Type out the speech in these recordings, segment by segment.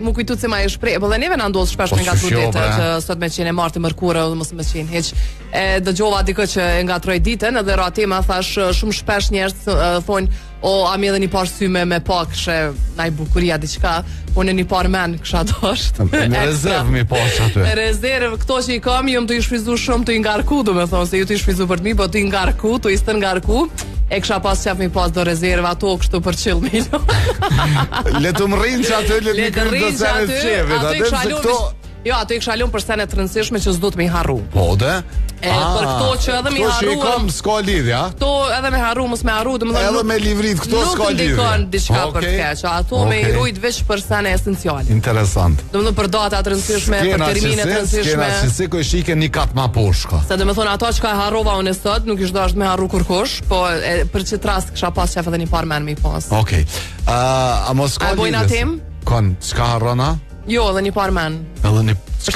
Mu kujtu se ma e shprej, po dhe neve na ndodh shpesh me ngatru ditë që sot me qenë e martë mërkure ose mos me qenë hiç. Dëgjova dikë që e ngatroi ditën edhe ra tema thash shumë shpesh njerëz thonë o a mi edhe një parë sy me pak këshe naj bukuria diçka, unë një parë men kësha dosht. Me rezervë mi pas aty. Me rezervë, këto që i kam, ju më të i shfrizu shumë të i ngarku, do me thonë, se ju të i shfrizu për të mi, po të i ngarku, të i stë ngarku, e kësha pas qef mi pas do rezervë, ato kështu për qilë milion. Le të më rinë që aty, le të më rinë që aty, jo, ato i kësha lun për senet të rëndësishme që s'do të me i harru. Po, dhe? Për këto që edhe me harru... Këto që i kom s'ka lidhja? Këto edhe me harru, mos me harru, dhe më dhe edhe me livrit, këto s'ka lidhja? Nuk ndikon diçka për të keq, ato me i rujt veç për sene esenciale. Interesant. Dhe më dhe për datat të rëndësishme, për termine të rëndësishme. Skena që si ko i shike një kat ma poshka. Se dhe me thonë, ato që ka e harrova unë e sot, nuk ishtë dashtë me harru kurkush, po për që rast kësha pas qef edhe një par men me i pas. Okej. A mos ka lidhjes? Kon, çka harrona? Jo, edhe një par men. Edhe një... Për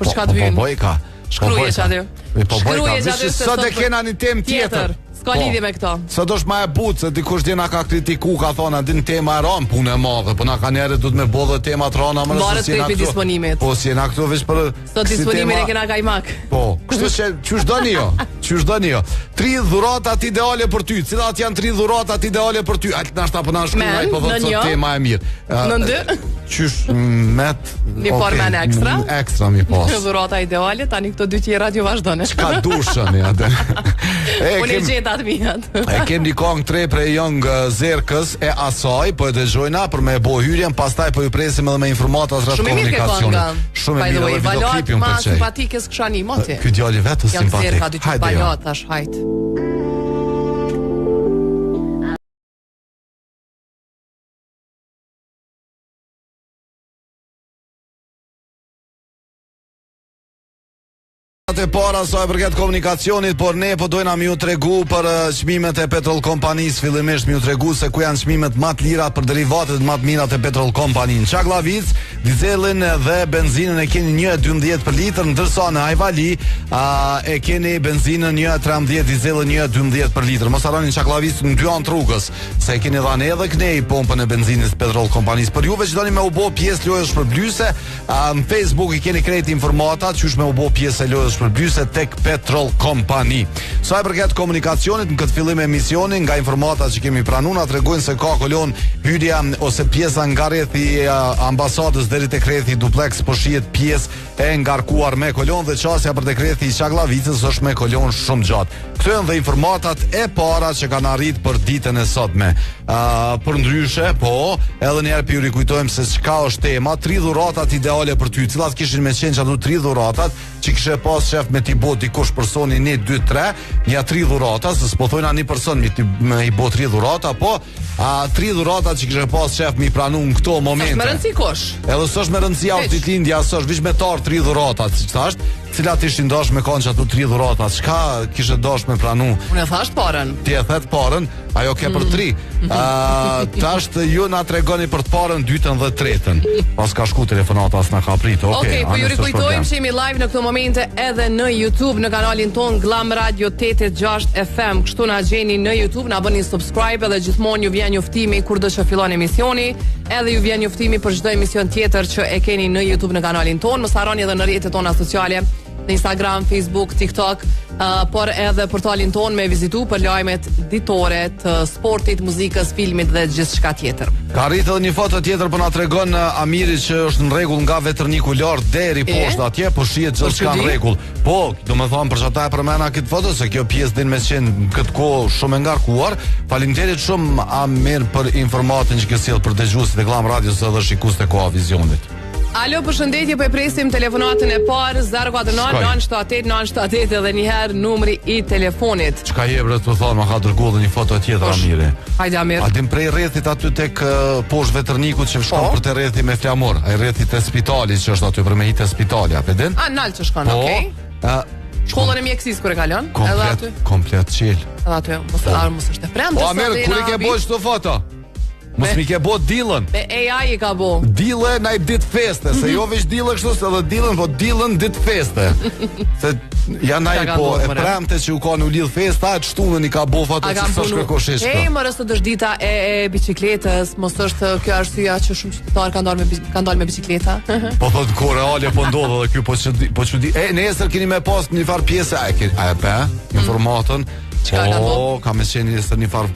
çka të vynë. Po bojka. Shkruje që aty. Shkruje që aty. Sot e kena një tem tjetër. S'ka lidhje me këto. Sot është ma e butë, se dikush djena ka kritiku, ka thonë, din tema e ranë, punë e madhe, po na ka njerë du të me bodhe temat rana, më nëse si jena këtu. Disponimit. Po, si jena këtu veç për... Sot disponimin e kena kajmak. Po, kështu që, qysh do një jo? 3 dhuratat ideale për ty, cilat janë 3 dhuratat ideale për ty? Ajtë nashta për na shkruaj, po thotë sot tema e mirë. Në ndë? Qysh, met... Një por men ekstra? Ekstra mi pas. Dhurata ideale, tani këto dy tjera t'ju vazhdone. Qka dushën, ja. E kem një kong 3 prej Young Zerkës e asaj, po e dëgjojna për me bo hyrjen, pastaj po ju presim edhe me informata rreth komunikacionit. Shumë e mirë, videoklipin për çej. Simpatike s'kisha një moti. Ky djali vetë simpatik. Young Zerka dy çfarë balot tash, hajt. E para sa e përket komunikacionit, por ne po dojna mi ju tregu për çmimet e Petrol Kompanis, fillimisht mi ju tregu se ku janë çmimet më të lira për derivatet më të mira të Petrol Kompani. Në Çaklavic, dizelin dhe benzinën e keni 1.12 për litër, ndërsa në Ajvali e keni benzinën 1.13, dizelin 1.12 për litër. Mos harroni në Çaklavic në dy anë rrugës, se e keni dhënë edhe kënej pompën e benzinit Petrol Kompanis. Për juve që doni me u bë pjesë lojës shpërblyese, në Facebook i keni krejt informata qysh me u bë pjesë lojës shpërblyese tek Petrol Kompani. Sa e përket komunikacionit, në këtë fillim e emisioni, nga informata që kemi pranuar, na tregojnë se ka kolon hyrja ose pjesa nga rrethi ambasadës deri tek rrethi duplex, po shihet pjesë e ngarkuar me kolon dhe qasja për tek rrethi i Çaklavicës është me kolon shumë gjatë. Këto janë dhe informatat e para që kanë arrit për ditën e sotme. Për ndryshe, po, edhe njerë për ju rikujtojmë se çka është tema, 3 dhuratat ideale për ty, cilat kishin me qenë që ato 3 dhuratat që kishe pas shef me t'i bo dikush personi 1, 2, 3, nja 3 dhurata, se s'po thojna një person me i bo 3 dhurata, po 3 dhurata që kishe pas shef mi pranu në këto momente. Së me rëndësi kosh? Edhe së është me rëndësi autit lindja, së është vish me tarë 3 dhurata, si që thashtë, cilat ishin dash me kanë që ato 3 dhurata, qka kishe dash me pranu? Unë e thasht parën. Ti e thet parën, ajo ke për 3. Tasht ju na tregoni për të parën, 2-ën dhe 3-ën. Pas ka shku telefonata as na ka pritë. Okej, po ju rikujtojmë që jemi live në këto momente edhe në YouTube, në kanalin ton Glam Radio 86 FM. Kështu na gjeni në YouTube, na bëni subscribe edhe gjithmonë ju vjen njoftimi kurdo që fillon emisioni, edhe ju vjen njoftimi për çdo emision tjetër që e keni në YouTube në kanalin ton. Mos harroni edhe në rrjetet tona sociale, në Instagram, Facebook, TikTok, por edhe portalin ton me vizitu për lajmet ditore të sportit, muzikës, filmit dhe gjithçka tjetër. Ka rritë edhe një foto tjetër për na tregon Amiri që është në rregull nga vetërniku lart deri poshtë atje, po shihet gjithçka në rregull. Po, domethënë për çata e përmenda këtë foto se kjo pjesë din me qenë këtë kohë shumë e ngarkuar. Faleminderit shumë Amir për informatin që ke sjell për dëgjuesit e Glam Radios edhe shikuesit e Koavizionit. Alo, përshëndetje, po e presim telefonatën e parë 049-978-978 edhe njëherë numri i telefonit. Çka jebre të thonë, ma ka dërguar edhe një foto tjetër Amiri. Hajde Amir. A dim prej rrethit aty tek poshtë vetërnikut që shkon për te rrethi me flamur, ai rrethi te spitalit që është aty për me hitë spitali, a pedin? Nal që shkon, okay. Shkollën e mjekësisë kur e kalon? Edhe aty. Komplet chill. Edhe aty, mos është e premte. Po Amir, kur i ke bërë çdo foto? Mos mi ke bo dillën. Me AI I ka bo. Dillë na I ditë feste, se jo veç dillë kështu, se edhe dillën, po dillën ditë feste. Se janë ai po e premte që u kanë u lidh festa, atë shtunën I ka bo fatë që s'është kërkoshish. Më rësë të dita e bicikletës, mos është kjo arsyeja që shumë qytetarë kanë dalë me bicikleta. Po thot ko reale po ndodh edhe ky po çudi. Nesër keni më pas një far pjesë a e pa informatën. Ka me qenë një farë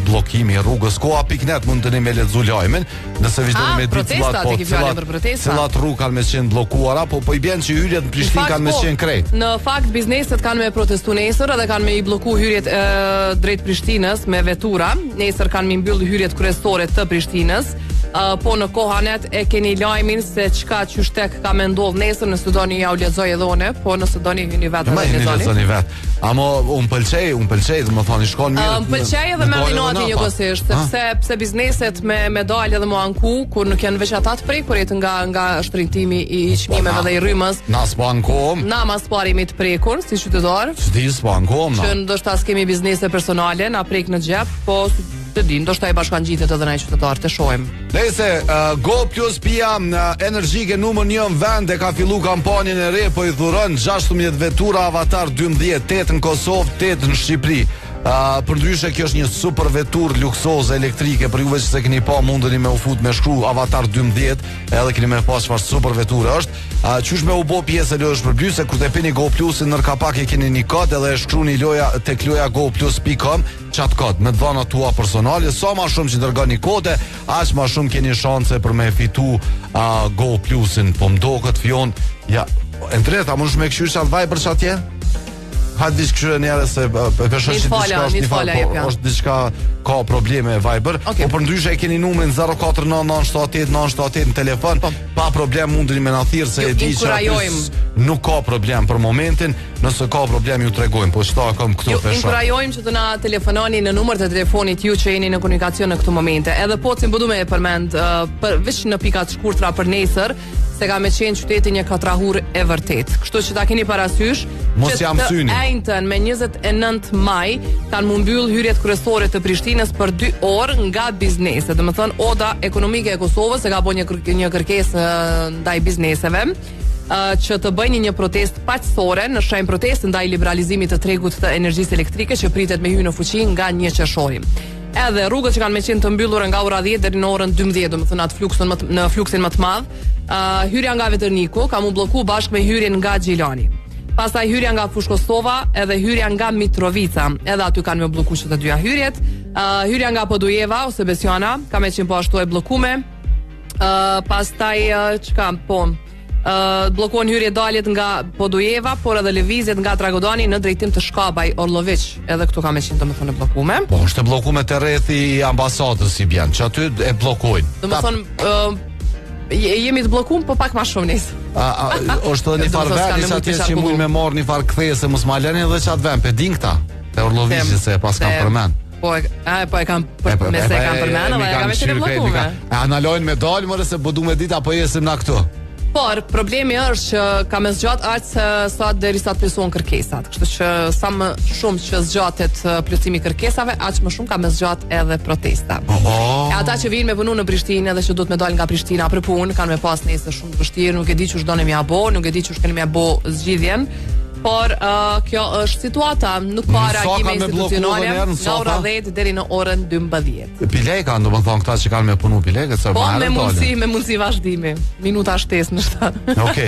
blokimi rrugës koa.net mund të ne me lexu lajmin nëse vazhdoni me ditë cilat rrugë kanë me qenë bllokuara, po I bën që hyrjet në Prishtinë kanë me qenë krejt. Në fakt bizneset kanë me protestu nesër edhe kanë me I blloku hyrjet drejt Prishtinës me vetura. Nesër kanë me mbyll hyrjet kryesore të Prishtinës. Po në kohanet e keni lajmin se çka qyshtek ka me ndodh nesër, nëse doni ja u lexoj edhe unë, po nëse doni hyni vetë dhe lexoni vetë. Amo un pëlqej, më thoni shkon mirë. Pëlqej edhe me ordinati njëkohësisht, sepse bizneset me dalë edhe më anku, kur nuk janë veç ata të prekurit nga shtrëngtimi I çmimeve dhe I rrymës. Na s'po ankom. Na mas parimi të prekur si qytetar. S'di s'po ankom na. Që ndoshta s'kemi biznese personale, na prek në xhep, po të di, ndoshta I bashkangjitet edhe na qytetar, të shohim. Nëse Go Plus Pia energjike numër 1 në vend e ka fillu kampanjën e re, po I dhuron 16 vetura Avatar 12, 8 në Kosovë, 8 në Shqipëri. Përndryshe kjo është një super vetur luksoze elektrike, për juve që se keni pa mundeni me u fut me shkru Avatar 12, edhe keni me pas çfarë super veture është. Qysh me u bo pjesë e lojës për bly, se kur te pini Go Plusin nër kapak e keni një kod edhe e shkruni loja tek loja goplus.com, çat kod me dhënat tua personale, sa ma shumë që dërgoni kode, aq ma shumë keni shanse për me fitu Go Plusin. Po mdo këtë fion, ja, Endreta, mund shme këshyr qatë vaj për qatje? Hajtë diç këshyre njerë se përshën që diçka është një falë, po është diçka ka probleme Viber, po për ndryshe e keni numrin 049978978 në telefon, pa problem mundeni me na thirrë se e di që nuk ka problem për momentin, nëse ka problem ju tregojmë, po çfarë kam këtu pesha. Ju inkurajojmë që të na telefononi në numrin e telefonit ju që jeni në komunikacion në këto momente. Edhe po si më duhet të përmend veç në pikat shkurtra për nesër, se ka me qenë qyteti një katrahur e vërtet. Kështu që ta keni parasysh mos jam syni. Ejnëtën me 29 maj kanë mu mbyll hyrjet kryesore të Prishtinës për 2 orë nga biznese. Dhe më thënë, oda ekonomike e Kosovës e ka bo një kërkesë ndaj bizneseve që të bëjnë një protestë paqësore në shenjë protestë ndaj liberalizimit të tregut të energjisë elektrike që pritet me hyrje në fuqi nga 1 qershori. Edhe rrugët që kanë me qenë të mbyllura nga ora 10 deri në orën 12, domethënë atë në fluksin më të madh, hyrja nga Veterniku ka mu blloku bashkë me hyrjen nga Gjilani. Pastaj hyrja nga Fushkosova edhe hyrja nga Mitrovica, edhe aty kanë me blloku që të dyja hyrjet. Hyrja nga Podujeva ose Besiana ka me qenë po ashtu e bllokume. Pastaj çka po bllokuan hyrje daljet nga Podujeva, por edhe lëvizjet nga Dragodani në drejtim të Shkabaj Orloviç, edhe këtu ka me qenë domethënë e bllokume. Po është e bllokume te rrethi I ambasadës si bjen, që aty e bllokojnë. Domethënë jemi të bllokuar, po pak më shumë nis. Është një farë vendi që atje që mund me marr një farë kthese mos ma lënë edhe çat vend pe din këta. Te Orloviçi se pas kanë përmend. Po e kam me se kanë përmend, edhe ka me qenë bllokuar. Analojnë me dalë, more se po duam ditë apo jesim na këtu. Por problemi është që ka me zgjat aq sa derisa të plotësohen kërkesat. Kështu që sa më shumë që zgjatet plotësimi I kërkesave, aq më shumë ka me zgjat edhe protesta. E ata që vinë me punu në Prishtinë edhe që duhet me dalë nga Prishtina për punë, kanë me pas nesër shumë të vështirë, nuk e di çu doni me ja bë, nuk e di çu keni me bë zgjidhjen. Por kjo është situata, nuk ka reagime institucionale nga ora 10 deri në orën 12. Pileka, domethënë këta që kanë me punu pilekët, sa po me mundësi vazhdimi. Minuta shtesë në shtat. Okej.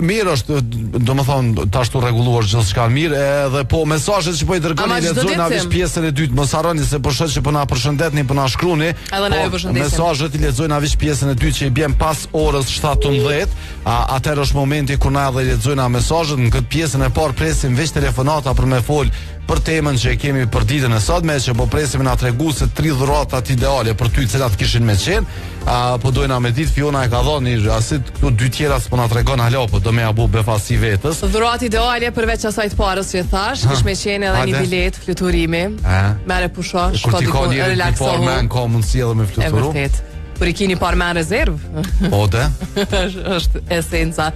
Mirë është, domethënë tash tu rregulluar gjithçka mirë, edhe po mesazhet që po I dërgoni lexojna veç pjesën e dytë, mos harroni se po shoh që po na përshëndetni, po na shkruani. Mesazhet I lexojna veç pjesën e dytë që I bën pas orës 17. Atëherë është momenti kur na edhe lexojna mesazhet në këtë pjesën e parë presim veç telefonata për me fol për temën që e kemi për ditën e sotme, që po presim na tregu se 3 dhuratat ideale për ty cilat kishin me qenë. Po dojna me ditë Fiona e ka dhënë asit këtu 2 tjera s'po na tregon hala, po do me abu befasi vetës. Dhurat ideale përveç asaj të parës që thash, kish me qenë edhe një bilet fluturimi. Merre pusho, shko diku relaksohu. Ka mundësi edhe me fluturu. Vërtet. Por I keni parë me rezervë. Po de. Është esenca.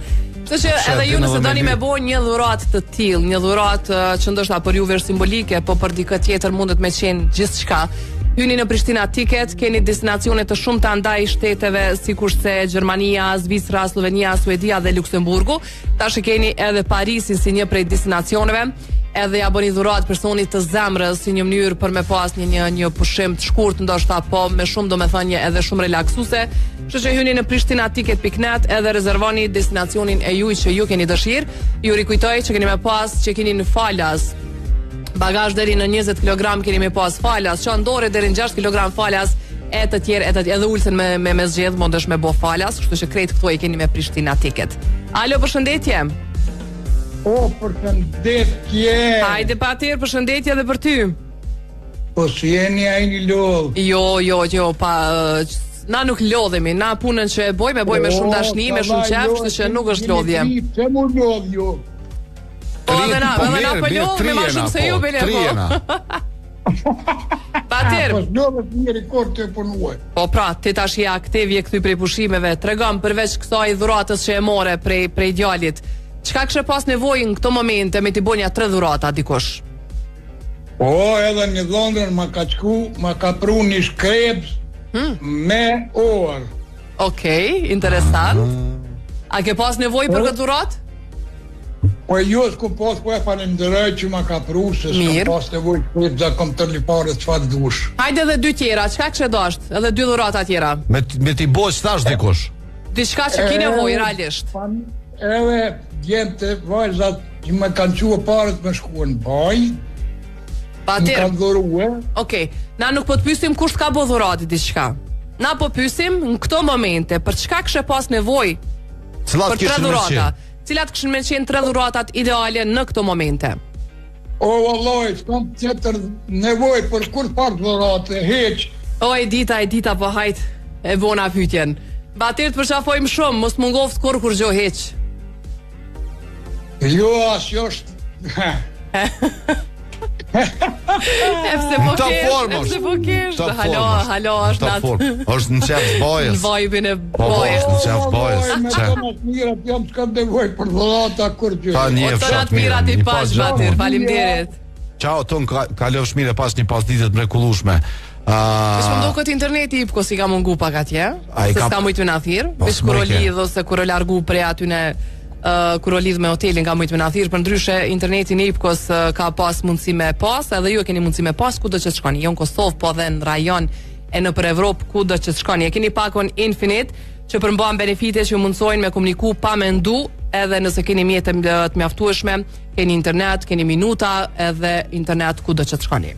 Kështu që edhe ju nëse doni me bo një dhuratë të tillë, një dhuratë që ndoshta për juve është simbolike, po për dikë tjetër mundet me qenë gjithçka. Hyni në Prishtina Ticket, keni destinacione të shumta ndaj shteteve sikurse Gjermania, Zvicra, Slovenia, Suedia dhe Luksemburgu. Tash keni edhe Parisin si një prej destinacioneve. Edhe ja bëni dhuratë personit të zemrës si një mënyrë për me pas një pushim të shkurt, ndoshta po me shumë domethënie edhe shumë relaksuese. Kështu që hyni në prishtinaTicket.net edhe rezervoni destinacionin e juaj që ju keni dëshirë. Ju rikujtoj që keni me pas që keni në falas bagazh deri në 20 kg, keni me pas falas, çantore deri në 6 kg falas, e të tjerë edhe ulsen me zgjedh, mundesh me bë falas, kështu që krejt këto i keni me Prishtina Ticket. Alo, përshëndetje. Përshëndetje. Hajde patjetër, përshëndetje edhe për ty. Po si jeni ai një lodh? Jo, pa na nuk lodhemi, na punën që e bëjmë me shumë dashni, me shumë qejf, kështu që nuk është lodhje. Pse mu lodh jo? Po edhe na po lodhemi më shumë se ju bile po. Patjetër. Po lodhet një rekord të punuar. Po pra, ti tash je aktiv, je kthy prej pushimeve, tregom përveç kësaj dhuratës që e more prej djalit. Çka kishe pas nevojë në këto momente me t'i bonja 3 dhurata dikush? Po, edhe një dhondër ma ka pru një shkreps me orë. Okej, interesant. A ke pas nevojë për këtë dhuratë? Po jo s'ku pas, po e falenderoj që ma ka pru, se s'ku pas nevojë shkreps dhe kom tërli pare çfarë dush. Hajde edhe 2 tjera, çka kishe dasht? Edhe 2 dhurata tjera. Me t'i bosh tash dikush. Diçka që ki nevojë realisht. Edhe djemte vajzat që me kanë qua parët me shkuën baj. Më kanë dhurue. Okej, na nuk po të pyesim kush ka bo dhurati diçka. Na po pyesim në këto momente për çka kishe pas nevojë për 3 dhurata. Cilat kishin me qenë 3 dhuratat ideale në këto momente? O vallai, s'kam tjetër nevojë për kur pak dhurate, hiç. O e dita po hajt e bona pyetjen. Patjetër të përshafojmë shumë, mos mungoft kur gjë hiç. Jo, as jo është. Efse po kesh. Halo, është natë. Është në qef bajës. Në vajbin e bajës. Në qef bajës. Me të nëtë mirat, jam s'kam nevojë për dhurata kur gjë. Pa një fshat mirat. Mirat i pash, Batir, faleminderit. Ciao, ton kalofsh mire pas një pasditet mrekullueshme. Është më do këtë interneti i si ka mungu pak atje, se s'ka mujtë me na thirr, veç kur o lidh ose kur o largu prej atyne kur o lidh me hotelin ka mujtë me na thirr, për ndryshe interneti në Ipkos ka pas mundësi me pas, edhe ju e keni mundësi me pas kudo që të shkoni, jo në Kosovë, po dhe në rajon e në për Evropë kudo që të shkoni. E keni pakon Infinite që përmban benefite që mundsojnë me komuniku pa mendu, edhe nëse keni mjete të mjaftueshme, keni internet, keni minuta edhe internet kudo që të shkoni.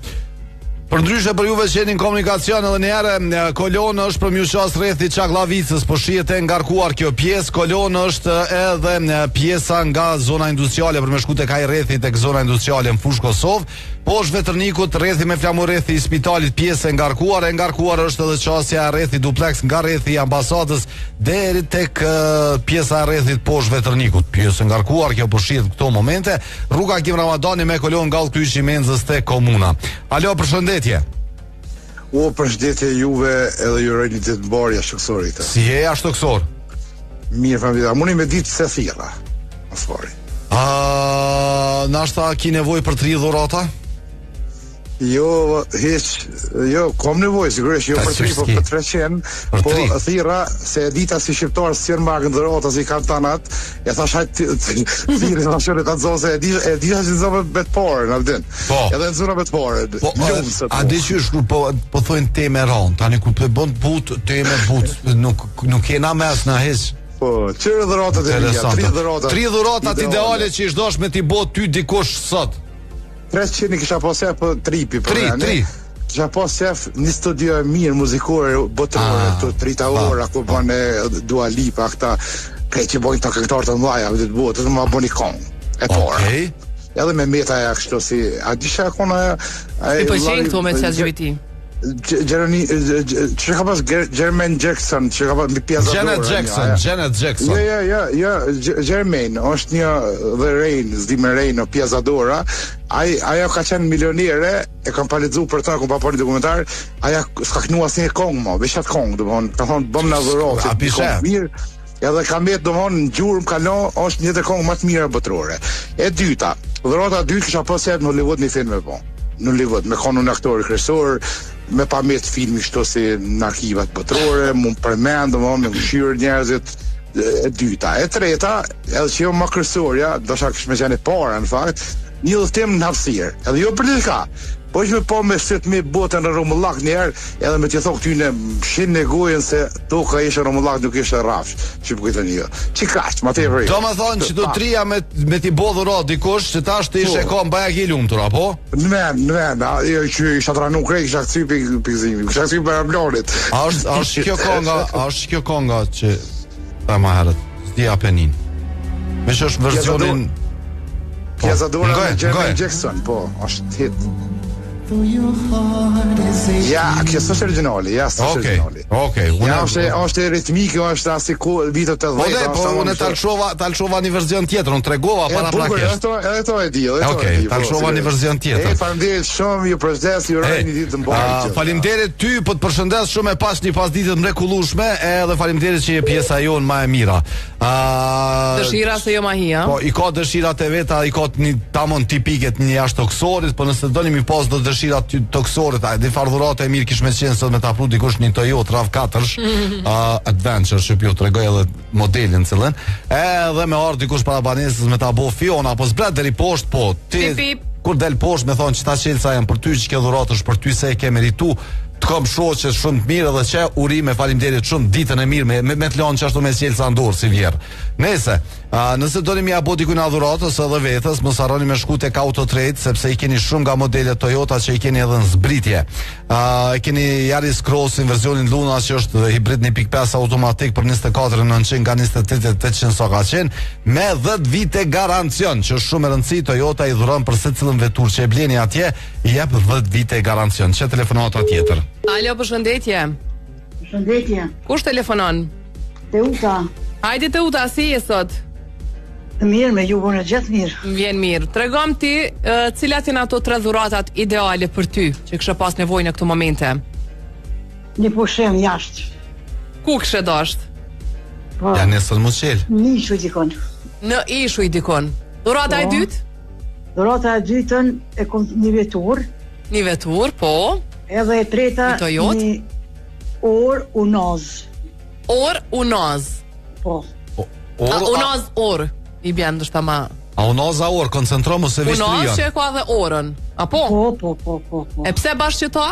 Për ndryshe për juve që jeni në komunikacion edhe njëherë, Kolon është për mjuqas rrethi Çaklavicës, po shihet e ngarkuar kjo pjesë. Kolon është edhe pjesa nga zona industriale për me shku tek ai rrethi tek zona industriale në fushë Kosovë. Poshtë Vetërnikut, rrethi me flamur rrethi i spitalit, pjesë e ngarkuar është edhe qasja e rrethi duplex nga rrethi i ambasadës deri tek pjesa e rrethit poshtë Vetërnikut. Pjesë e ngarkuar kjo po shihet në këto momente. Rruga Kim Ramadani me Kolon nga Kryqi Menzës tek komuna. Alo, përshëndetje. Përshëndetje juve edhe ju uroj një ditë mbarje shoksorit. Si je shtoksor? Mirë, familja. Mundi me ditë se thirra. Asfari. Nashta ki nevojë për 3 dhurata? Jo, kom nevojë, sigurisht, jo për 3, po për 300, po thirra, se dita si shqiptarë së qërë magën dhurata si kanë tanat, e thash hajtë thirë, në shërë të nëzose, e di që nëzove betë parë, në vdin. Edhe në zona betë parë. A di që është, po thojnë teme ranë, tani ku të bënd butë, teme butë, nuk kena mes në heqë. Po, qërë dhuratat e mija, 3 dhuratat. 3 dhuratat ideale që ishtë dosh me t'i bo ty dikush sot. 300 kisha pasef për tripi për 3 kisha pasef një studio e mirë muzikore botërore të 30 ora ku bane Dua Lipa këta krej që bojnë të këngëtarë të mlaja të botë të më boni kong e pora edhe me meta e kështu si a disha kona i pëlqen këto me ChatGPT që ka pas Jermaine Jackson që ka pas mbi pjesa Janet Jackson Jermaine është një The Rain zdi me Rain o pjezadora ajo ka qenë milionere e kam palizu për ta, kom pa për një dokumentar aja s'ka kënu asë një kong mo veshat kong, ka thonë bëm në dhurot mirë edhe ka metë domthon në gjurmë kalon është një të kong më të mira botërore. E dyta, dhurata e dytë kisha pasur në Hollywood një film e po. në Hollywood, me konë në aktori kryesor, me pamet filmi kështu si në arkivat botërore, mund përmend, me mëshirë njerëzit. E dyta, e treta, edhe që jo më kryesorja, do shak me qenë e para në fakt, një udhëtim në hapësirë. Edhe jo për diçka. Po që po me 7.000 botën në Rumullak njerë, edhe me t'ju thok t'yne shin në gojën se toka ishe Rumullak nuk ishe rafsh, që për këtë një. Që kaq, ma te vërri. Do më thonë që të tria me t'i bodhë ro dikush, që tash të ishe kom baja ki lumtur, apo? Në men, që isha të ranu krej, kisha këcy pikëzimi, kisha këcy për amblorit. A është kjo konga që ta ma herët, s'di Apenin. Me që është versionin... Pjezadora me Jermaine Jackson, po, është hit. Ja, kjo s'është originali, originali. Okej. Ja, është ritmike, është asi vitet 80. Po, unë talshova një version tjetër, unë tregova para prakisht. Edhe to e di, Okej, talshova një version tjetër. Faleminderit shumë, ju përshëndes, ju uroj një ditë të mbarë. Faleminderit ty, po të përshëndes shumë e pas një pasditë të mrekullueshme, edhe faleminderit që je pjesa jonë më e mira. Dëshira se jo ma hia. Po, i ka dëshirat e veta, i ka një tamon tipiket një jashtë toksorit, po nëse doni mi pas do dëshirat toksorit, a di fardhurate e mirë kish me qenë sot me ta pru dikush një Toyota RAV4 Adventure, që pjo tregoj edhe modelin cilën, edhe me ardh dikush para banesës me ta bo Fiona, apo zbret deri poshtë, po ti kur del poshtë me thonë që ta qelsa janë për ty, që kjo dhuratë është për ty se e ke meritu, të kom shoqe shumë të mirë dhe që urime, faleminderit shumë, ditën e mirë me të lanë që ashtu me qelsa ndorë si vjerë. Nese, nëse doni mi abo diku në dhuratës edhe vetës, mos harroni me shku tek Autotrade, sepse i keni shumë nga modelet Toyota që i keni edhe në zbritje. I keni Yaris Crossin versionin Luna që është hibrid 1.5 automatik për 24.900 nga 28.800 sa ka qenë, me 10 vite garancion, që është shumë e rëndësi. Toyota i dhuron për secilën vetur që e bleni atje, i jep 10 vite garancion. Që telefonata tjetër? Alo, përshëndetje. Përshëndetje. Kush telefonon? Teuta. Hajde Teuta, si je sot? Mirë, me ju vënë gjithë mirë. Vjen mirë. Tregom ti, cilat janë ato 3 dhuratat ideale për ty, që kishe pas nevojë në këto momente? Një pushim jashtë. Ku kishe dasht? Po. Ja nesër më qel. Në ishu i dikon. Në ishu i dikon. Dhurata e dytë? Dhurata e dytën e kom një vetur. Një vetur, po. Edhe e treta një orë unaz. Orë unaz. Po. Unaz orë. I bjen dështë ma... A unaza orë, koncentromu se vishtrion. Unaz që e ka dhe orën. A po? Po. E pse bashkë që ta?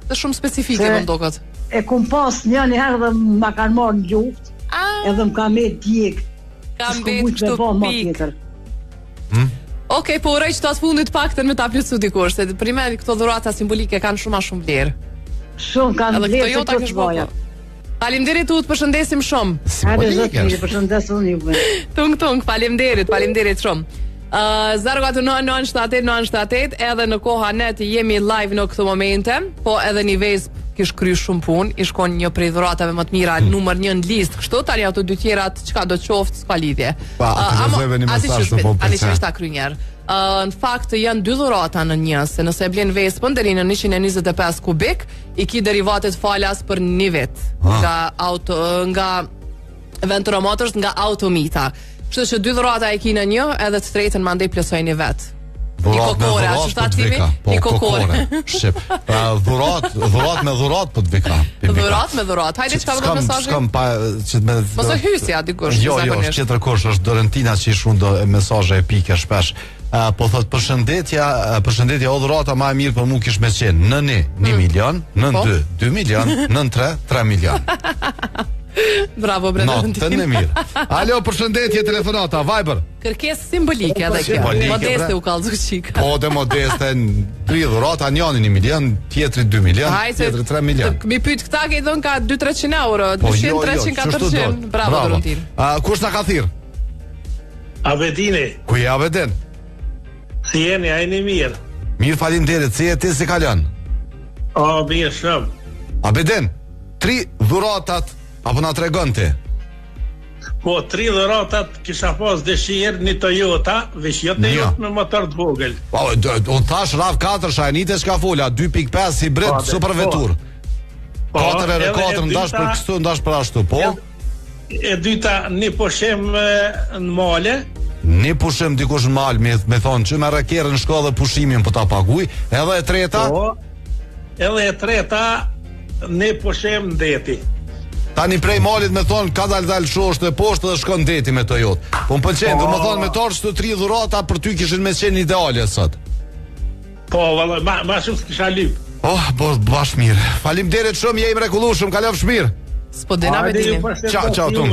Dhe shumë specifike më ndokët. E kum pas një herë dhe ma kanë marrë në luft. Edhe më ka me djek. Ka mbet kështu pik. Okej, po urej që të atë fundit paktën me ta plëcu dikur, se për me këto dhurata simbolike kanë shumë a shumë vlerë. Shumë kanë vlerë se të të vaja. Faleminderit, u të përshëndesim shumë. Simbolike është. Përshëndesim një. Tung, faleminderit shumë. 049978978 edhe në koha net jemi live në këto momente, po edhe një vesp kish kry shumë punë, i shkon një prej dhuratave më të mira, numër 1 në listë, kështu tani ato dy tjerat çka do qoftë s'ka lidhje. Ani që ta kry njerë. Në fakt janë 2 dhurata në një, se nëse e blen vespën deri në 125 kubik, i ki derivatet falas për një vit nga Ventura Motors, nga Automita. Kështu që 2 dhurata e ki në një, edhe të tretën mandej plesoj një vet. Dhurat me dhurat për të vika. Dhurat me dhurat. Hajde çka do mesazhi? Mos e hysja dikush. Jo, tjetër kush është Dorentina që i shumë mesazhe epike shpesh. Po thot përshëndetje, o dhurata më e mirë për mua kish me qenë në 1 milion, në 2 milion, në 3 milion. Bravo, Dorentina. Në mirë. Alo, përshëndetje, telefonata, Viber. Kërkesë simbolike edhe kjo. Modeste u kallzu çika. Po de modeste, 3 dhurata, njëri 1 milion, tjetri 2 milion, tjetri 3 milion. Mi pyet këta që i thon ka 200-300 euro, 200, 300, 400. Bravo, Dorentina. Kush na ka thirr? Abedine. Ku je Abeden? Si jeni, a jeni mirë? Mirë, faleminderit, si je ti, si kalon? Mirë shumë. Abeden, 3 dhuratat apo na tregon ti? Po, 3 dhuratat kisha pas dëshirë një Toyota, veç jo Toyota me motor të vogël. Po, unë thash RAV4 shajnite s'ka fola, 2.5 hibrid super vetur. 4 ndash për kështu, ndash për ashtu, po? E dyta një pushim në male, Një pushim dikush në mal me thonë që me rakerën shko dhe pushimin për ta paguj. Edhe e treta? Edhe e treta, një pushim në deti. Tani prej malit me thonë ka dal shoshtë e poshtë dhe shkon deti me të jotë. Po më pëlqen, do më thonë me torë që të 3 dhurata për ty kishin me qenë ideale sot. Po, ma shumë s'kisha lyp. Po, bash mirë. Faleminderit shumë, je i mrekullueshëm, kalofsh mirë. S'po dena me dini. Ciao Tom.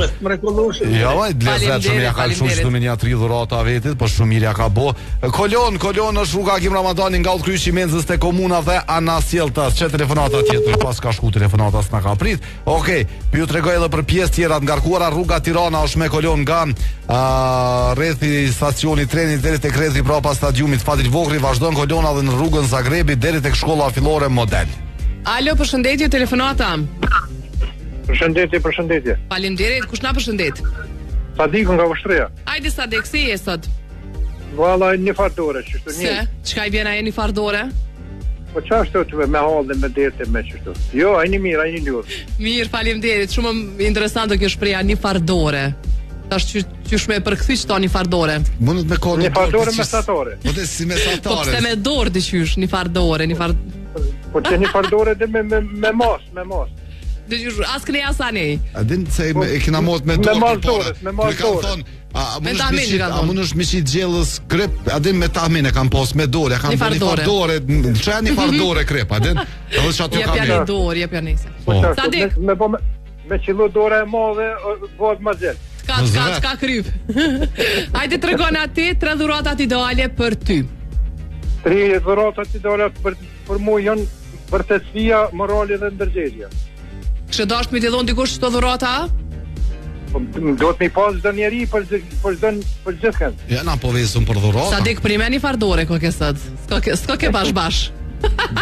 Jo, lezet shumë ja ka shumë që të me një 3 dhurata vetit, po shumë mirë ja ka bo. Kolon është rruga Akim Ramadani nga Udhkryqi Menzës te komuna dhe Anasjeltas. Që telefonata tjetër, pas ka shku telefonata s'na ka prit. Okej, ju tregoj edhe për pjesë tjera të ngarkuara. Rruga Tirana është me kolon nga rrethi stacionit trenit deri tek rrethi prapa stadiumit Fadil Vogri, vazhdon kolona dhe në rrugën Zagrebi deri tek shkolla fillore Model. Alo, përshëndetje, telefonata. Përshëndetje. Faleminderit, kush na përshëndet? Sadiku nga Vështria. Hajde Sadik, si je sot? Valla një fardore, çështu një. Çka i vjen ai një fardore? Po çashtu të me hall dhe me dete me çështu. Jo, ai një mirë, ai një lur. Mirë, faleminderit. Shumë interesante kjo shpreha një fardore. Tash qysh me përkthy çto një fardore. Mundet me kohë një fardore mesatare. Po si mesatare. Po pse me dorë diqysh një fardore, Po që një fardore dhe me mos. Dëgjush, as këne asani. A din se e kena mot me dorë. Me dorë. A mund është mishi gjellës krep, a din me tahmin e kam pos me dorë, ja kam një fardore, që janë një fardore krep, a din? Jep janë dorë, jep janë nese. Sadik. Me qillu dore e madhe, vod ma gjelë. Ka kryp. Hajde tregon ati 3 dhuratat ideale për ty. 3 dhuratat ideale për mu janë vërtetësia, morali dhe ndërgjegjja. Kështë dasht me t'i dhonë dikush çdo dhurata? Do të mi pas çdo njeri për gjithkën. Ja na po vesëm për dhurata. Sadik, për një fardore ko ke sot. S'ko ke bash.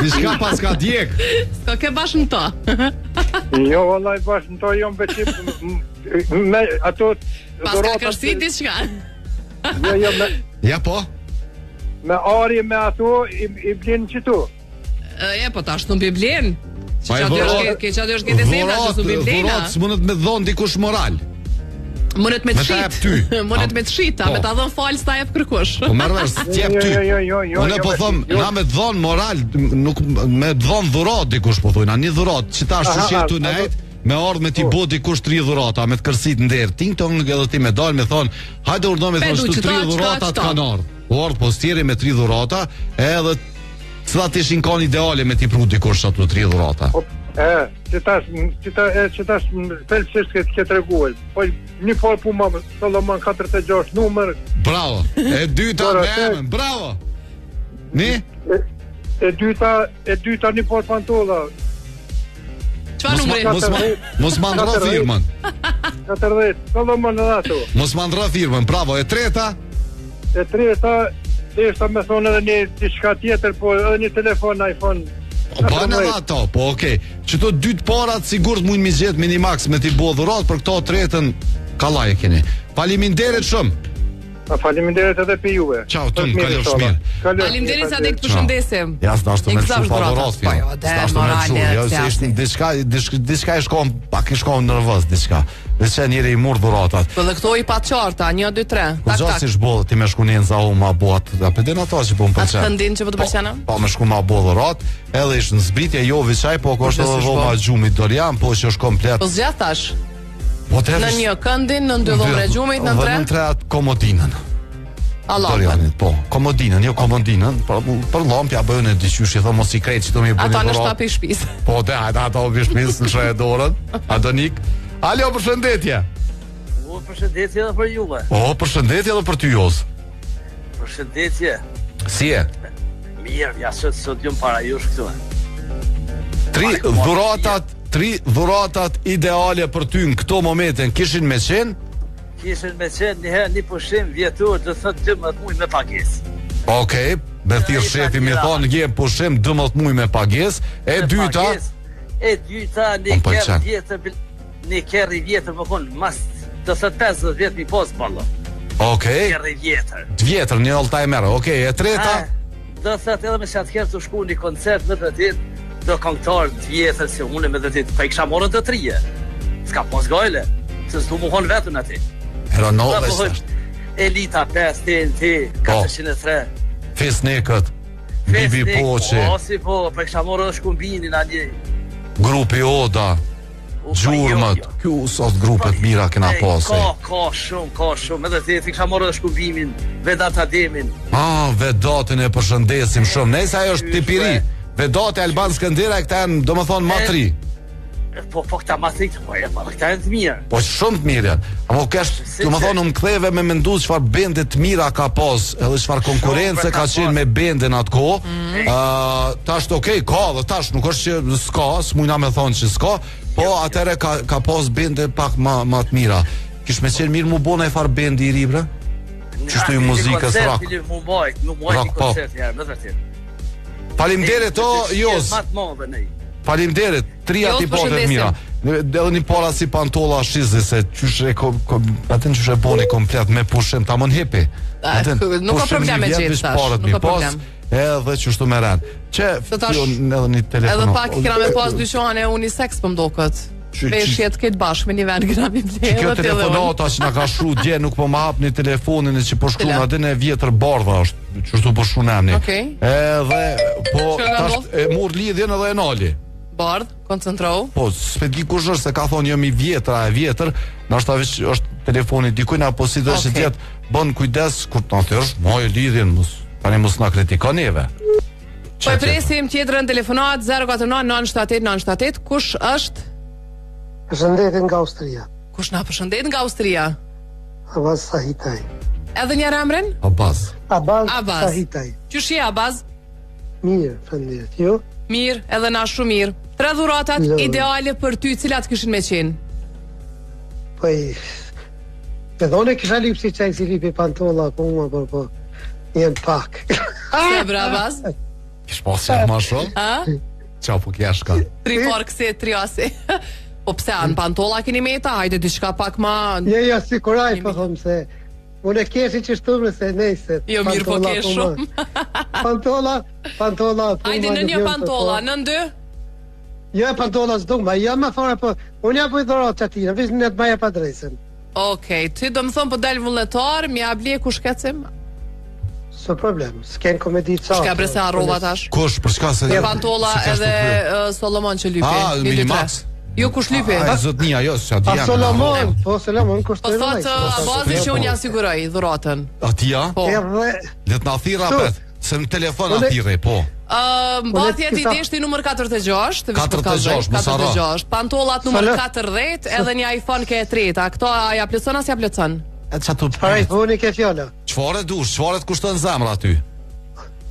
Diçka pas ka djeg. S'ko ke bash në to. Jo, vallaj bash në to jom veçip me ato dhurata. Pas ka kërsi diçka. Jo, ja po. Me ari me ato i blen qitu. Po tash nuk i blen. Ke qa dërsh ke deseta që su biblena. Dhurat s'mundet me dhonë dikush moral. Mundet me të shit. Mundet me të shita, me ta dhonë falë s'ta jep kërkush. Po mërëvesh, t'jep ty. Unë po thëmë, na me dhonë moral, nuk me dhonë dhurat dikush po thujna. Një dhurat, që ta shushet tu nejt, me ardhë me t'i bo dikush 3 dhurata, me t'kërsit ndërë. Ting tong nuk edhe ti me dalë me thonë, hajde urdoj me thonë shtu 3 dhurata t'kan ardhë. Ardhë postjeri me 3 dhurata, edhe cilat ishin kanë ideale me t'i pru dikush ato 3 dhurata. Që tash felsisht ke treguar. Po një por pu ma Solomon 46 numër. Bravo. E dyta me emën. Bravo. Ni? E dyta një por pantolla. Çfarë numri? Mos ma ndra firmën. 40. Solomon edhe ato. Mos ma ndra firmën. Bravo. E treta? E treta Deshta me thonë edhe një diçka tjetër, po edhe një telefon iPhone. Po në ato, po okej. Që to 2 parat sigurt mund mi zgjet Minimax me t'i bo dhurat, për këto tretën kallaj e keni. Faleminderit shumë. Faleminderit edhe për juve. Ciao, Tom, kalofsh mirë. Faleminderit sa dek të përshëndesim. Ja, s'dashtu me shumë pa dhurat. S'dashtu me shumë, jo, se ishtë diçka e shkon, pak e shkon nervoz, diçka. Dhe që njëri i murë dhuratat. Po dhe këto i pa qarta, 1, 2, 3. Po gjatë si shbolë, ti me shku një nëza u ma bot. A përdin ato që po më përqenë. Atë këndin që po të përqenë? Po me shku ma bo dhurat. Edhe ishtë në zbritje, jo viçaj, po ko është edhe roma gjumit Dorian, po që është komplet. Po zgjatë tash? Në një këndin, në 2 dhomre gjumit, në 3? Dhe në 3 atë komodinën. Dorianit, po, komodinën, jo komodinën, për lampja bëjën e diqysh, i thë mos i krejt që të mi bëni dhurat. Ata në shtapi shpis. Po, dhe, ata u bishpis në shre dorën, Adonik. Alo, përshëndetje. Përshëndetje edhe për juve. Përshëndetje edhe për ty, Jos. Përshëndetje. Si e? Mirë, ja sot jam para jush këtu. 3 dhuratat ideale për ty në këto momente kishin me qenë? Kishin me qenë një pushim vjetur, dhe thot 12 muaj me pagesë. Okej, me thirr shefi mi thonë gjem pushim 12 muaj me pagesë. E dyta një kerri vjetër më konë mas të thët 50 vjetë mi posë balla. Okej. Kerri vjetër. Vjetër, një olltimer. Okej, e treta? Do thët edhe me që atë kerë të shku një koncert me të ditë, do këngëtarë të vjetër si unë me të ditë, pa i kësha morën të 3. S'ka posë gajle, se s'du mu konë vetën ati. Eronove së Elita 5 TNT 403. Fesnekët, Bibi Poçi. Po, si po, për kisha morë edhe shkumbinin atje. Grupi Oda. Gjurmët, kjo sot grupet mira kena pasi. Ka shumë, edhe ti kisha morë edhe shkumbimin, Vedat Ademin. Vedatin e përshëndesim shumë. Nëse ajo është tipiri, Vedati Alban Skëndera këta janë, domethënë matri. Po këta matri, këta janë të mirë. Po shumë të mirë janë. Amo kesh, domethënë më ktheve me mendues çfarë bende të mira ka pas, edhe çfarë konkurrencë ka qenë me benden atkohë. Tash okay, ka, dhe tash nuk është që s'ka, s'mujna me thonë që s'ka. Po atëre ka pas bende pak më të mira. Kish me qenë mirë mu bona e farë bendi i ri bre? Qështu i muzikës rock? Rock pop. Faleminderit Jos. Faleminderit, tria ti potet mira. Edhe një para si Pantolla Shizi se qyshe atë qyshe boni komplet me pushim ta mon hepi. Nuk ka problem me gjithë tash. Nuk ka problem. Edhe që shtu me rend edhe një telefon edhe pak kena me pas dyqane unisex për mdokët veshjet këtë bashkë me një vend këna mi ble që kjo telefonata që nga ka shru dje nuk po ma hap një telefonin e që po shkru nga dhe në vjetër bardha është që shtu po shkru nemni edhe po tash e mur lidhjen edhe e nali bardh, koncentrohu po s'pedi kush është se ka thonë jam i vjetër a e vjetër nështë veç është telefoni dikujna po si dhe që tjetë bën kujdes kur të nëthërsh moj lidhjen tani mos na kritikon neve. Po e presim tjetrën telefonat 049-978-978. Kush është? Përshëndetje nga Austria. Kush na përshëndet nga Austria? Abaz Sahitaj. Edhe një emrin? Abaz Sahitaj. Qysh je Abaz? Mirë, faleminderit. Jo? Mirë, edhe na shumë mirë. 3 dhuratat ideale për ty, cilat kishin me qenë? Po e dhone kisha lip si qaj si lipi Pantolla po jem pak. Se brabaz? Kish pas që ma shumë? Qa po kja shka? 3 parë këse, 3 asi. Po pse anë Pantolla keni meta? Hajde t'i shka pak ma... Ja, si kuraj po thëmë se unë e keshi që shtumë se nejse. Jo, mirë po kesh shumë. Pantolla hajde në një Pantolla, në ndë? Jo, Pantolla s'du, ma ja ma fara po unë ja po i dhorot që atina, vishë në të maja pa drejsen. Okej, ty do më thonë po del vullnetar, mi ablie ku shkecim? Së problem, s'ken komedi ca. Shka brese arrova tash? Kush, për shka se... Pantolla edhe Solomon që lypi. Minimax. Jo, kush lypi? Zotnia, jo, s'ja dhja. Solomon kushtojnë po thot bazi që unë jasiguroj dhuratën. A tia? Po. Let na thira pet, se në telefon a thire, po. Mbathjet i deshti numër 46. 46, Pantollat numër 40, edhe një iPhone ke e treta. Këto a ja plëcon as ja plëcon? Parajt voni ke fjalla. Qfare dush, qfare të kushton zemra aty?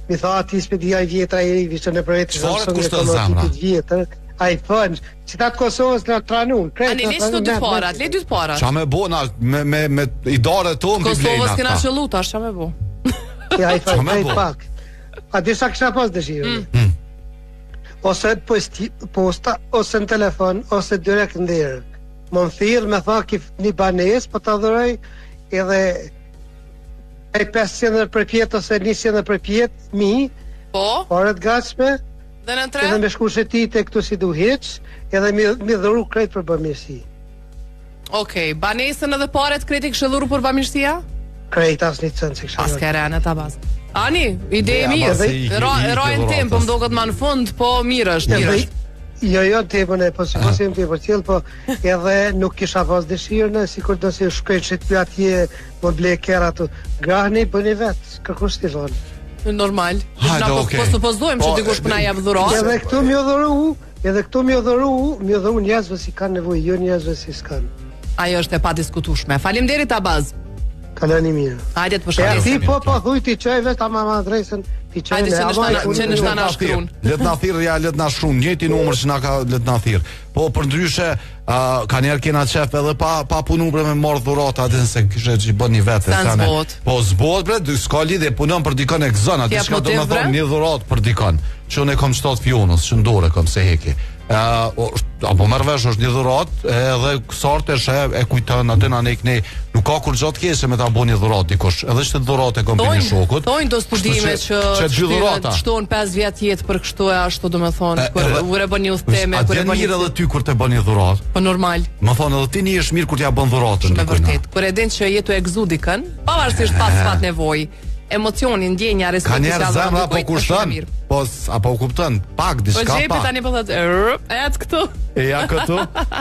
Mi tha ati spedia i vjetra i rivi që në përrejtë qfare të kushton zemra? iPhone, që ta të Kosovës në tranun. Ani, le që të dy parat, le dy të parat. Qa me bo, me idare të omë Kosovës këna që lutash, qa me bo? Ja, iPhone, me pak. A disa kësha pas dëshirë. Ose posta, ose në telefon, ose direkt në dherë. Më më thirë, me tha një banes, po të adhëroj, edhe 500 për pjetë, ose 100 për pjetë, po? Paret gachme, dhe në 3? Edhe me shkushetit e këtu si du heq, edhe mi dhëru krejt për bëmirësi. Okej, banesën edhe paret krejt i kështë dhëru për bëmirësia? Krejt as një cënë që kështë dhëru. As kere në ta bazë. Ani, ide e mirë, rojnë tim, po më do këtë ma në fund, po mirë është. Jo, tepën e, po si posim tepër qëllë, po edhe nuk kisha pas dëshirën, si kur do si shkojnë që të për atje, më ble kera të grahni, bëni vetë, kërkush t'i zonë. Normal, po supozojmë që dikush përna jabë dhurat. Edhe këtu mi odhëru njëzve si kanë nevoj, jo njëzve si s'kanë. Ajo është e pa diskutushme. Faleminderit Abaz. Kalani mirë. Hajde të përshëndesim. Ti po thuj ti çoj vetë ama adresën. Ti çoj në që në na shkruan. Let na thirr ja, let na shkruan njëti numër që na ka let na thirr. Po për ndryshe ka njerë kena qef edhe pa punu bre me marrë dhurata atë se kishe që i bën një vete. Po zbot bre, s'ka lidhje punon për dikon e këzën, atë që ka do me thonë një dhurat për dikon. Që unë e kom qëtot fjonës, që ndore kom se heki. Apo mërvesh është një dhurat edhe kësart e kujtën atë në nekne nuk ka kur gjatë kese me ta bo një dhurat dikush edhe që të dhurat e kom për një shokut tojnë do studime që shtonë 5 vjetë jetë për kështu e ashtu do me thonë kër e bën një uthteme a djenë mirë edhe ty kur të bën një dhurat po normal më thonë edhe ti një është mirë kur t'ja bën dhuratën me vërtet kër e din që jetu e gëzu dikën pa pavarësisht pas nevojë. Emocioni, ndjenja, respekti. Ka njerë zemra apo kushton? Apo kupton? Pak diçka pa. Po jepi tani po thotë, "Et këtu." Ja këtu.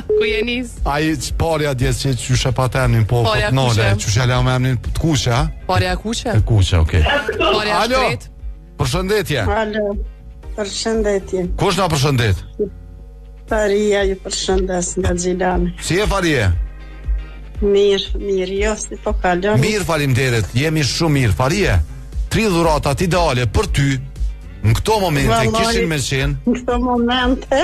Ku je nis? Ai porja djes që çyshe pa temnin, po nole, çyshe la me emrin të kuqe, ha? Porja kuqe? E kuqe, okay. Porja shkret. Përshëndetje. Alo. Përshëndetje. Kush na përshëndet? Faria ju përshëndes nga Xhilani. Si e Farie? Mirë, jo si po kalon. Mirë, faleminderit. Jemi shumë mirë. Farie, 3 dhuratat ideale për ty në këto momente kishin me qenë. Në këto momente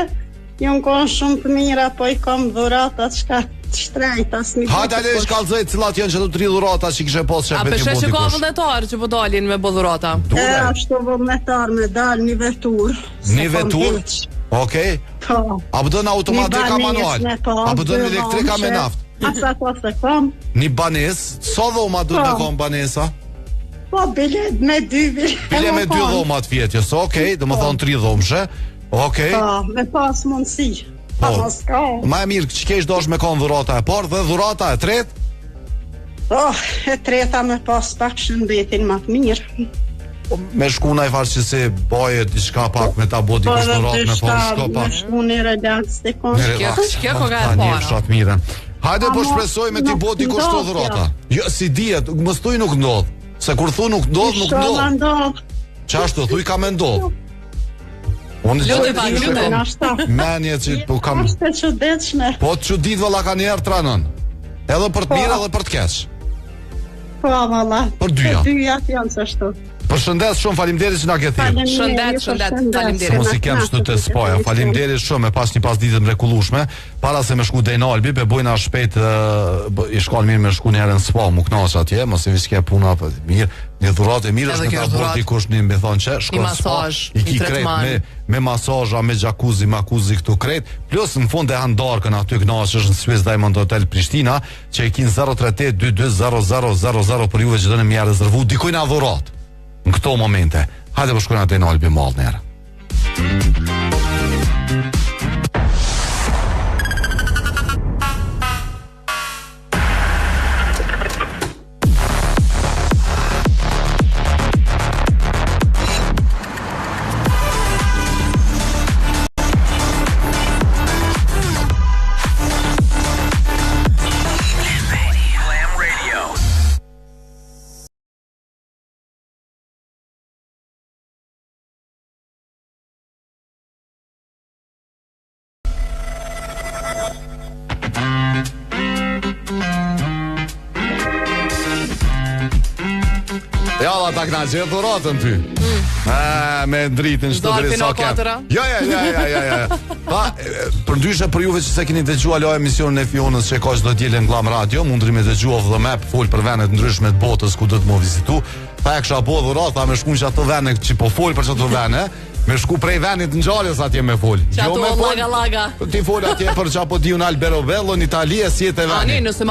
jam kon shumë të mira, po I kam dhuratat çka shtrejt asnjë. Hajde ale shkallzoj cilat janë çdo 3 dhurata që kishe pas shef me ti. A peshe që ka vullnetar që po dalin me bo dhurata? Ashtu vullnetar me dal një vetur. Një vetur? Okej. Po. A do në automatik a manual? A do në elektrika me naftë? Asa po se kom. Një banes, sa dhoma du të kom banesa? Po, bilet me 2 bilet. Bilet me 2 dhoma të vjetjes, okej, do më thonë 3 dhomshe, okej. Po, me pas mundësi. Po, ma e mirë, që kesh dosh me konë dhurata e parë dhe dhurata e tretë? Oh, e treta me pas pak shëndetin ma të mirë. Me shkuna I farë që se baje diçka pak me ta bo dikush dhurat me pas shko pak. Me shkune relax të konë. Shkja ko ka e para. Hajde po shpresoj me ti bo dikush të dhurata. Jo, si dihet, më thuj nuk ndodh. Se kur thu nuk ndodh, nuk ndodh. Qashtu, thuj ka me ndodh. Lutë. Menje që po kam. Është e çuditshme. Po çudit valla ka njerë tranon. Edhe për të mirë edhe për të keq. Po valla. Për dyja. Dyja janë ashtu. Përshëndes shumë, faleminderit që na ke thirrë. Shëndet, faleminderit. Mos I kem çdo të spoja. Faleminderit shumë e pas një pasditë të mrekullueshme. Para se me shku deri në Albi, be bojna shpejt I shkon mirë me shku herën spa, mu knaç atje, mos I viske puna apo mirë. Një dhuratë e mirë është me ta bërë dikush një më thon që shkon spa. I ki krejt me masazha, me jacuzzi, makuzi këtu krejt. Plus në fund e han darkën aty knaç është në Swiss Diamond Hotel Prishtina, që I kin 038 220000 për juve që doni më rezervu dikujt na dhuratë. Në këto momente, hajde po shkojnë atë në Albi Mall njerë. Ja, la ta këna gjithë dhuratën ty. Me ndritën çdo deri sa ke. Ja. Pa, përndryshe për juve që se keni dëgjuar lo emisionin e Fionës që ka çdo diel në Glam Radio, mundri me dëgjua of the map, fol për vende të ndryshme të botës ku do të më vizitu. Pa e kisha po dhurata me shkuën që ato vende që po fol për çato vende, me shku prej vendit ngjalës atje me fol. Jo me laga. Ti fol atje për çapo di un Albero Bello në Itali e si e te vani. Ani, nëse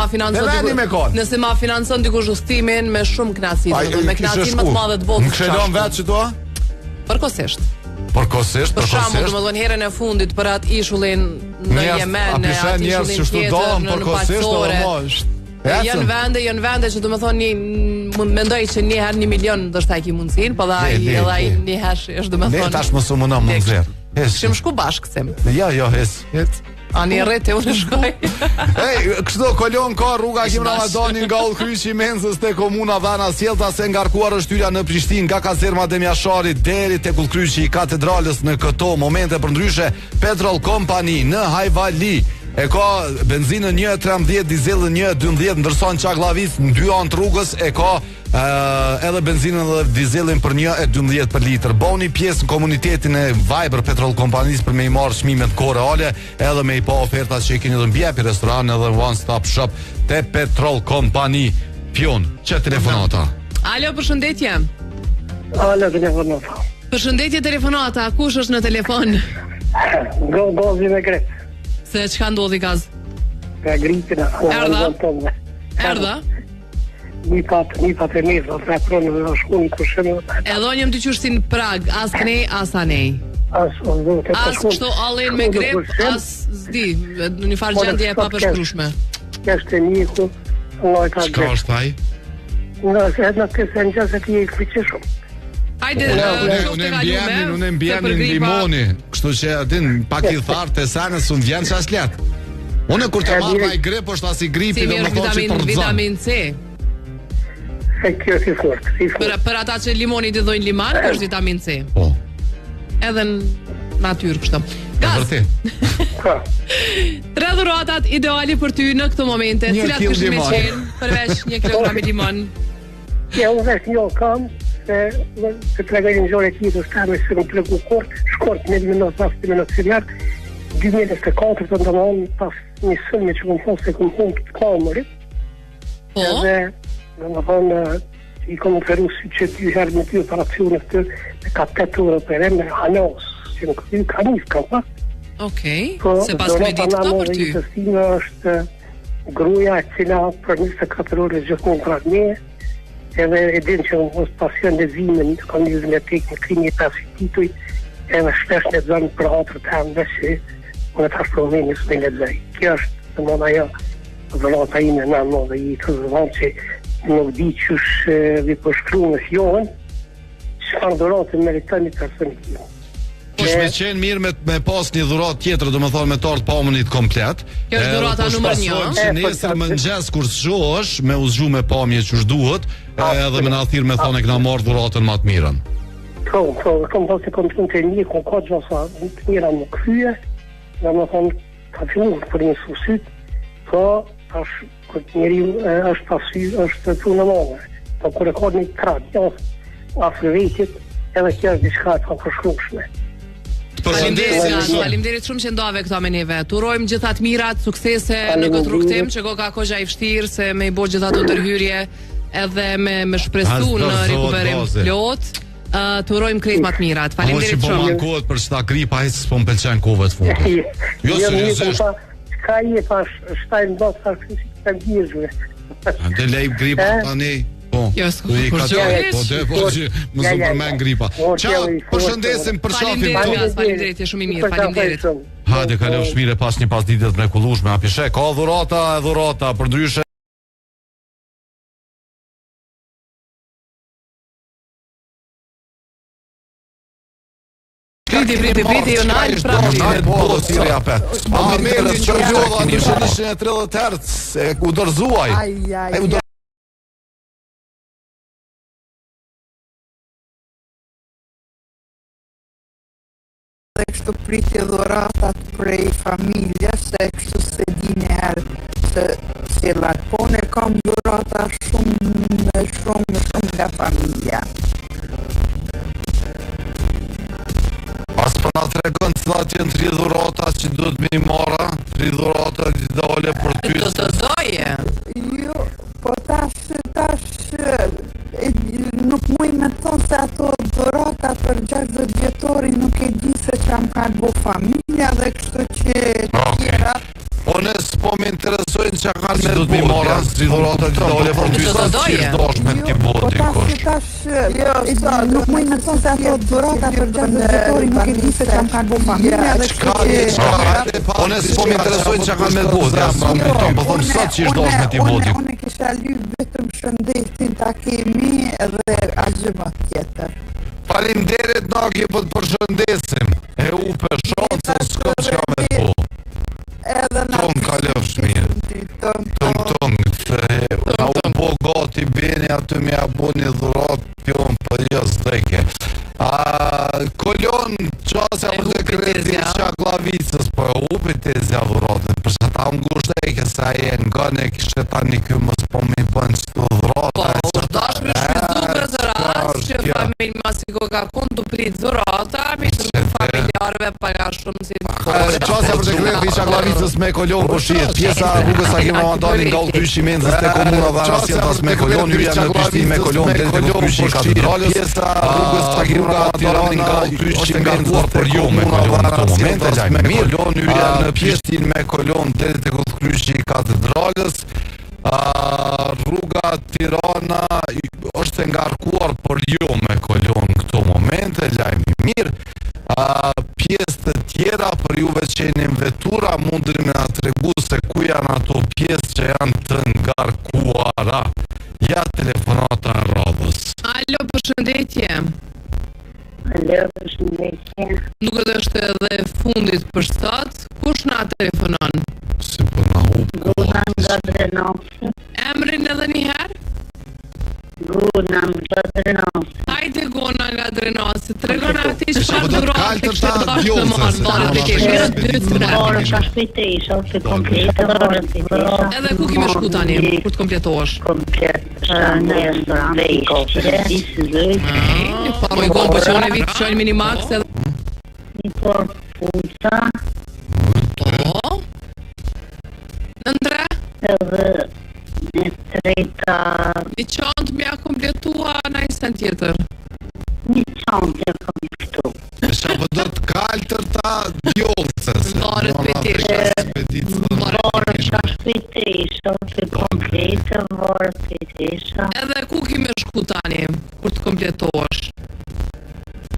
ma financon dikush ustimin me shumë kënaqësi, me kënaqësinë më të madhe të botës. Më këshillon vetë çdo? Përkohësisht. Për shembull, domethënë herën e fundit për atë ishullin në Yemen, atë ishullin tjetër në Paqore. Janë vende që domethënë mendoj që një herë 1 milion do të ki mundsinë, po ai një herë është domethënë. Ne tash mos u mundom më zero. Shim shku bashkë them. Jo, ec. Ani rrete unë shkoj. Kështu kolon ka rruga Kim Ramazani nga Ullkryqi Menzës te komuna Dhana Sjellta se ngarkuar është hyrja në Prishtinë nga kazerma Demjasharit deri tek Ullkryqi I katedralës në këto momente. Përndryshe Petrol Company në Hajvali e ka benzinën 1.13, dizelën 1.12, ndërsa në Çaklavic në 2 anë të rrugës e ka edhe benzinën dhe dizelin për 1.12 për litër. Boni pjesë në komunitetin e Viber Petrol Kompanisë për me I marrë çmimet koreale, edhe me I pa ofertat që I keni edhe në mbi restoran edhe one stop shop te Petrol Kompani. Pion, që telefonata? Alo, përshëndetje. Alo, telefonata. Përshëndetje telefonata, kush është në telefon? Gozi me grip. Se çka ndodhi gaz? Ka gripin. Erdha? Një pat e njëzë, të e pronë dhe shku një kushemë. Edhe njëm të qështë si në Prag, as kënej, as anej. As kështu alin me grep, as zdi, në një farë gjendje e pa përshkrushme. Kështë e njëku, Allah e ka grep. Shka është taj? Në kësë në gjësë të je këfiqe shumë. Hajde, unë mbjemin limoni, kështu që atin pak i thartë të sanës unë vjenë qas letë. Unë kur të marrë vaj grip, është as i gripi dhe më thonë që të rëzën. Vitamin C. E kjo si fort. Për ata që limoni të dojnë liman, është vitamin C. Po. Edhe në natyrë kështu. Gaz. 3 dhuratat ideali për ty në këto momente. Cilat kështë me qenë përveç 1 kilogram limon? Ja, unë vesh një kam, se të regajnë në gjore tjetë është tame se në plëgu shkort në minut, pas 2 minut sirjar, 2004 të ndërmon, pas një sëllme që këmë thonë se këmë thonë të kamërit, edhe në më thonë i këmë oferu si që 2 herë me 2 operacionet të ka 8 euro për e me hanos, që në këtë ka njës kam pas. Okej, se pas me ditë këto për ty? Dorata është gruja e cila për 24 ore gjithmonë pragme, edhe e din që në mos pasion në zimin, kam një zimetik në krinje pasitituj, edhe shpesh në zonë për hatër të amë, dhe që unë të ashproveni së me në dzej. Kjo është të mëna jo, dhërata ime në në dhe i të zëvan që nuk di qësh dhe përshkru në fjohen, që farë dhërata meritoni personit jo. Kush me qenë mirë me pas një dhurat tjetër, do më thonë me tortë pamënit komplet. Kjo është dhurata numër 1. Që nesër më ngjes kur shohësh me uzgju me pamje që duhet, edhe me na thirr me thonë këna marr dhuratën më të mirën. Po, kam pasur kontroll të një ku ka gjasa, të mira më kthye, dhe më thonë ka filluar për një susit, po tash kur njeriu është pasi është punë mëne. Po kur e ka një tradit, afrivetit, edhe kjo është diçka të përshkrueshme. Faleminderit shumë që ndove këto me neve. Turojmë gjithat mirat, suksese në këtë rrugtim, që ka kohë i vështirë se me i bo gjithat ndërhyrje edhe me shpresu në rikuperim plot. Turojmë krejt më të mirat. Faleminderit shumë. Po që po mankohet për çta gripa, ai s'po m'pëlqen kohëve të fundit. Jo seriozisht. Ka i pash shtajnë do të thashë të gjizhve. Ande lej gripa tani. Po, po më superman gripa. Ciao, përshëndesim për shafin tonë. Faleminderit, je shumë i mirë, faleminderit. Hajde, kalofsh mire pas një pasditë të mrekullueshme, apishe, ka dhurata, përndryshe. Priti, ju nalë prapë. Ameli që vjolla në 130 Hz, u dorzuaj. Dhe kështu priti dhuratat prej familjes, se kështu se di njëherë se cilat, po ne kam dhurata shumë nga familja. Pas për nga të regon të cilat jenë 3 dhurata që do të mi mara, 3 dhurata që dole për ty. Do të doje? Jo, po tash nuk muj me thonë se ato dhurata për 60 vjetori nuk e di se që am ka të bo familja dhe kështu që tjera. Po nësë po me interesojnë që kanë me të mi mara, 3 dhurata që dole për ty sa të qirë dosh me t'ki bodi kosh. Nuk muj me thonë se ato dhurata për 60 vjetori nuk e di se që am ka të bo familja dhe kështu që... Po nësë po me interesojnë që kanë me të bodi, po thonë sot që ishtë dosh me t'i bodi. Une kisha lyp vetëm shëndetin ta kemi edhe agjëma tjetër. Faleminderit Naki, po të përshëndesim. E u për shonë, s'kom që ka me të po. Tonë kalofsh mirë. Tonë, na u po gati beni aty me abo një dhurat pion për jas dheke. Kolion, qasja për të kredi Shaklavicës, po e upi të zja dhuratët, përsa ta ngushteke sa e nga ne kishte tani kjo mës po me bënë që të dhurata. Po, është dash me shpizu për të rast që familj masiko ka kun të prit dhurata, mi të familjarve paga shumë si të kore. Qasja për të kredi Shaklavicës me Kolion po shiet, pjesa rrugës Akim Ramazani nga Ullkyshi Menzës te komuna dhe Arasjetas me Kolion, hyrja në Prishtinë me Kolion, deri te Ullkyshi Katedralës. Pjesa rrugës Akim Ramazani nga Ullkyshi Menzës për jo me Kolion në këto momente, lajmë mirë. Hyrja në Prishtinë me Kolion, deri te Ullkyshi Katedralës. Rruga Tirana është ngarkuar për jo me Kolion në këto momente, lajmë mirë. Pjesë të tjera për juve që jeni në vetura mundri me nga të regu se ku janë ato pjesë që janë të ngarkuara. Ja telefonat Nuk është edhe fundit për sot. Kush na telefonon? Si po na hup. Guna nga Drenovci. Emrin edhe një herë? Guna nga Drenovci. Hajde Guna nga Drenovci. Tregona ati çfarë dhuratë kaltër kishte ta dashur të djolcës, marrë se dorë na të kesh. Orë ka shpitesha, ose komplete orë të tesha. Edhe ku kime shku tani, kur të kompletohesh? Komplet në restoran dhe ishte, ishte zëjt. Po i gonë po që unë e vitë qojnë Minimax edhe... Një por punca. Po? Në ndre? Edhe në treta... Një qantë mja kompletua në i sen tjetër? Një qantë e kompletu. Shë po do të kaltër ta djolcës. Varët petesha. Varët ka shpitesha, ose komplete varët petesha. Edhe ku kime shku tani, kur të kompletohesh?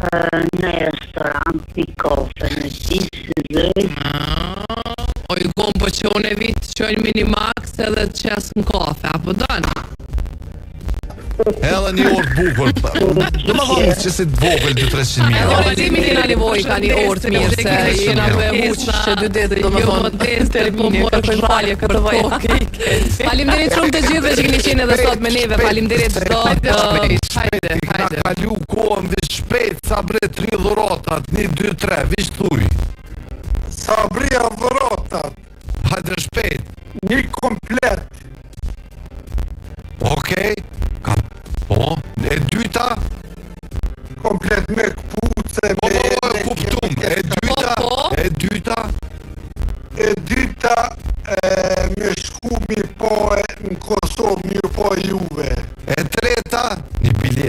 Në restoran, një kofe, në tisë zëjt. O i gonë po që unë e vitë qojnë Minimax edhe të qesë në kafe, apo dënë? Edhe një orë të bukur. Do më vëmë që si të vogël 200-300.000. Edhe orëzimi një Livoj ka një orë të mirë, se jena me muqë që 2 ditë do më thonë. Po morë për shvalje këtë vaja. Faleminderit shumë të gjithë që keni qenë edhe sot me neve. Faleminderit çdo. Hajde. Na kalu kohën dhe shpejt Sabri 3 dhuratat, 1, 2, 3, vish thuj. Sabria dhuratat. Hajde shpejt. Një komplet. Okej. Po, e dyta? Komplet me këpuce, me... kuptum. E dyta? E dyta, me shku mi po në Kosovë, mi po ju